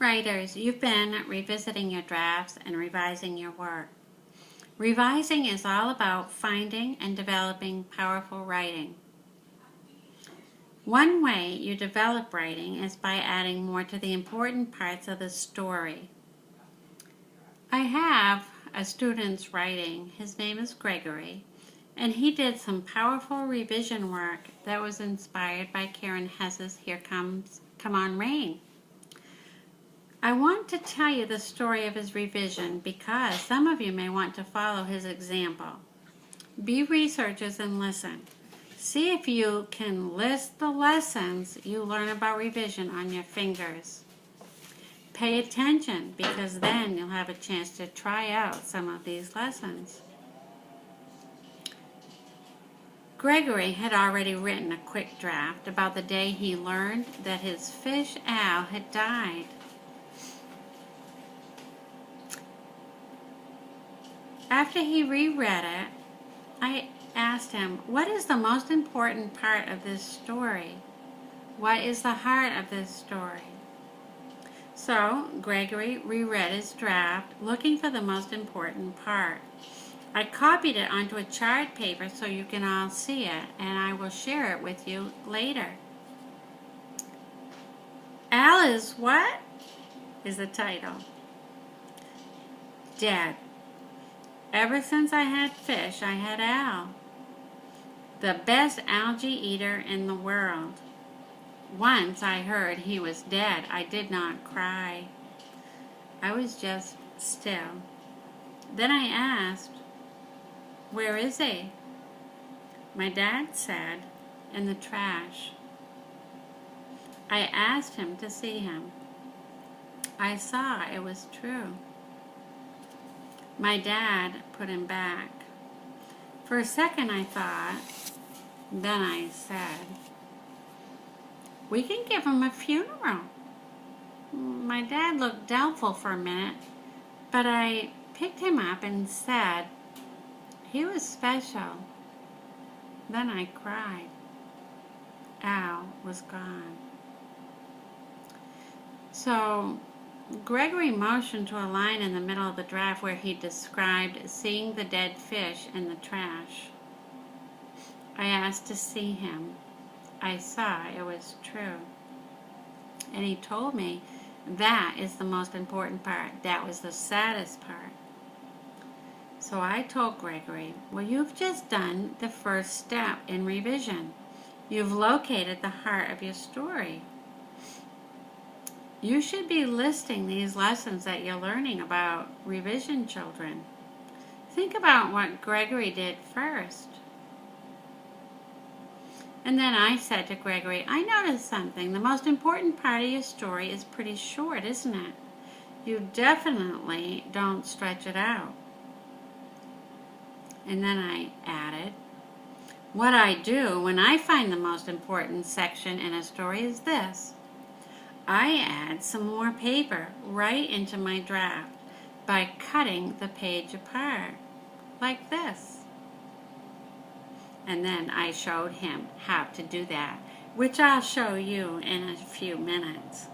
Writers, you've been revisiting your drafts and revising your work. Revising is all about finding and developing powerful writing. One way you develop writing is by adding more to the important parts of the story. I have a student's writing. His name is Gregory, and he did some powerful revision work that was inspired by Karen Hess's Here Comes Come On Rain. I want to tell you the story of his revision because some of you may want to follow his example. Be researchers and listen. See if you can list the lessons you learn about revision on your fingers. Pay attention because then you'll have a chance to try out some of these lessons. Gregory had already written a quick draft about the day he learned that his fish Al had died. After he reread it, I asked him, what is the most important part of this story? What is the heart of this story? So Gregory reread his draft, looking for the most important part. I copied it onto a chart paper so you can all see it, and I will share it with you later. Al is what? Is the title. Dead. Ever since I had fish, I had Al. The best algae eater in the world. Once I heard he was dead, I did not cry. I was just still. Then I asked, where is he? My dad said, in the trash. I asked him to see him. I saw it was true. My dad put him back. For a second I thought, then I said, we can give him a funeral. My dad looked doubtful for a minute, but I picked him up and said, he was special. Then I cried. Al was gone. So Gregory motioned to a line in the middle of the draft where he described seeing the dead fish in the trash. I asked to see him. I saw it was true. And he told me that is the most important part. That was the saddest part. So I told Gregory, well, you've just done the first step in revision. You've located the heart of your story. You should be listing these lessons that you're learning about revision children. Think about what Gregory did first. And then I said to Gregory, I noticed something. The most important part of your story is pretty short, isn't it? You definitely don't stretch it out. And then I added, what I do when I find the most important section in a story is this. I add some more paper right into my draft by cutting the page apart, like this. And then I showed him how to do that, which I'll show you in a few minutes.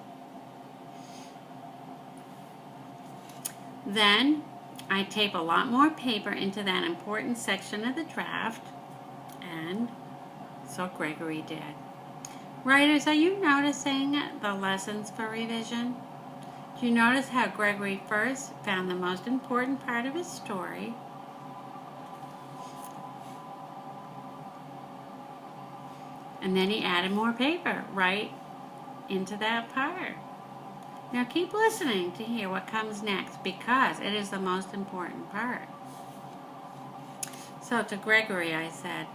Then I tape a lot more paper into that important section of the draft, and so Gregory did. Writers, are you noticing the lessons for revision? Do you notice how Gregory first found the most important part of his story? And then he added more paper right into that part. Now keep listening to hear what comes next because it is the most important part. So to Gregory I said,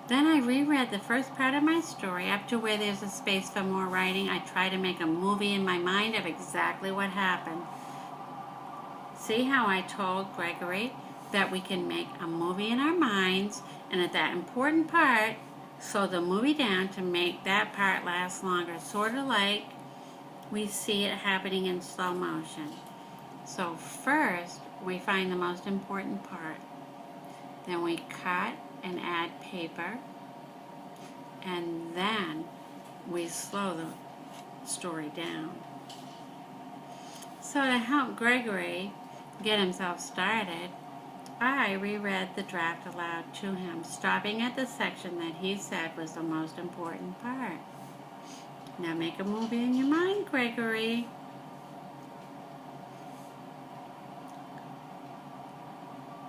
then I reread the first part of my story up to where there's a space for more writing. I try to make a movie in my mind of exactly what happened. See how I told Gregory that we can make a movie in our minds and at that important part, slow the movie down to make that part last longer, sort of like we see it happening in slow motion. So first, we find the most important part. Then we cut and add paper, and then we slow the story down. So to help Gregory get himself started, I reread the draft aloud to him, stopping at the section that he said was the most important part. Now make a movie in your mind, Gregory.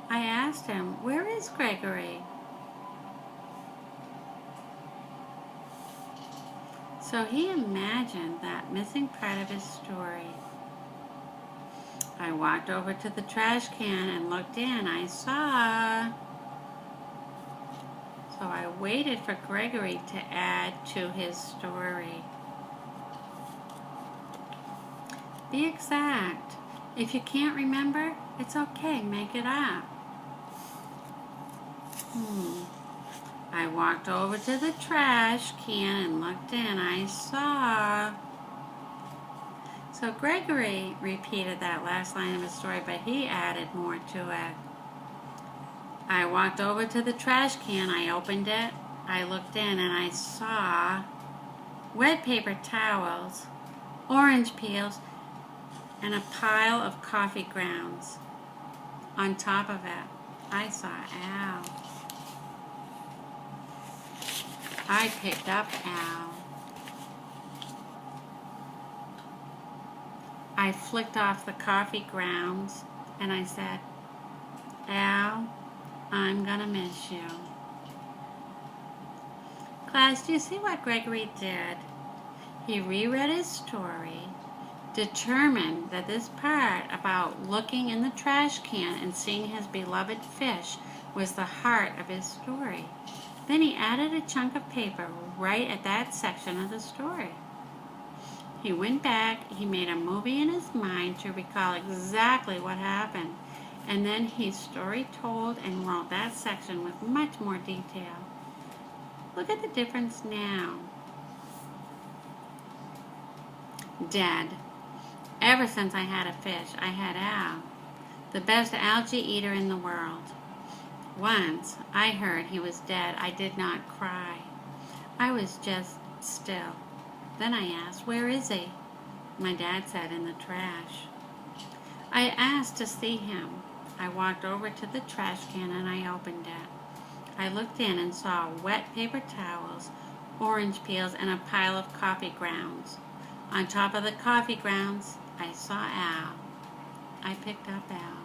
I asked him, "Where is Gregory?" So he imagined that missing part of his story. I walked over to the trash can and looked in. I saw. So I waited for Gregory to add to his story. Be exact. If you can't remember, it's okay. Make it up. I walked over to the trash can and looked in. I saw. So Gregory repeated that last line of his story, but he added more to it. I walked over to the trash can. I opened it. I looked in and I saw wet paper towels, orange peels, and a pile of coffee grounds. On top of it, I saw Al. I picked up Al. I flicked off the coffee grounds and I said, "Al, I'm gonna miss you." Class, do you see what Gregory did? He reread his story, determined that this part about looking in the trash can and seeing his beloved fish was the heart of his story. Then he added a chunk of paper right at that section of the story. He went back, he made a movie in his mind to recall exactly what happened, and then he story told and wrote that section with much more detail. Look at the difference now. Dead. Ever since I had a fish, I had Al, the best algae eater in the world. Once I heard he was dead, I did not cry. I was just still. Then I asked, "Where is he?" My dad said, "In the trash." I asked to see him. I walked over to the trash can and I opened it. I looked in and saw wet paper towels, orange peels, and a pile of coffee grounds. On top of the coffee grounds, I saw Al. I picked up Al.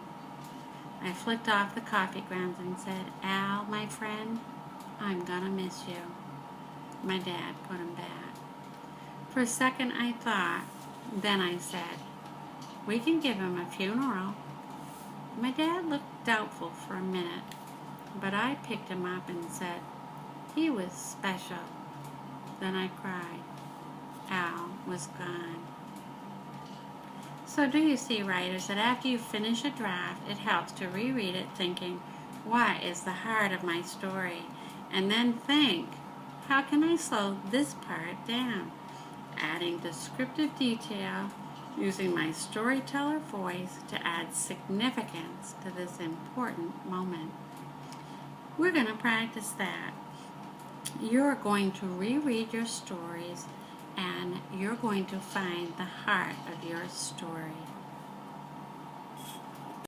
I flicked off the coffee grounds and said, "Al, my friend, I'm gonna miss you." My dad put him back. For a second I thought, then I said, "We can give him a funeral." My dad looked doubtful for a minute, but I picked him up and said, "He was special." Then I cried. Al was gone. So do you see, writers, that after you finish a draft, it helps to reread it thinking, what is the heart of my story? And then think, how can I slow this part down? Adding descriptive detail, using my storyteller voice to add significance to this important moment. We're going to practice that. You're going to reread your stories and you're going to find the heart of your story.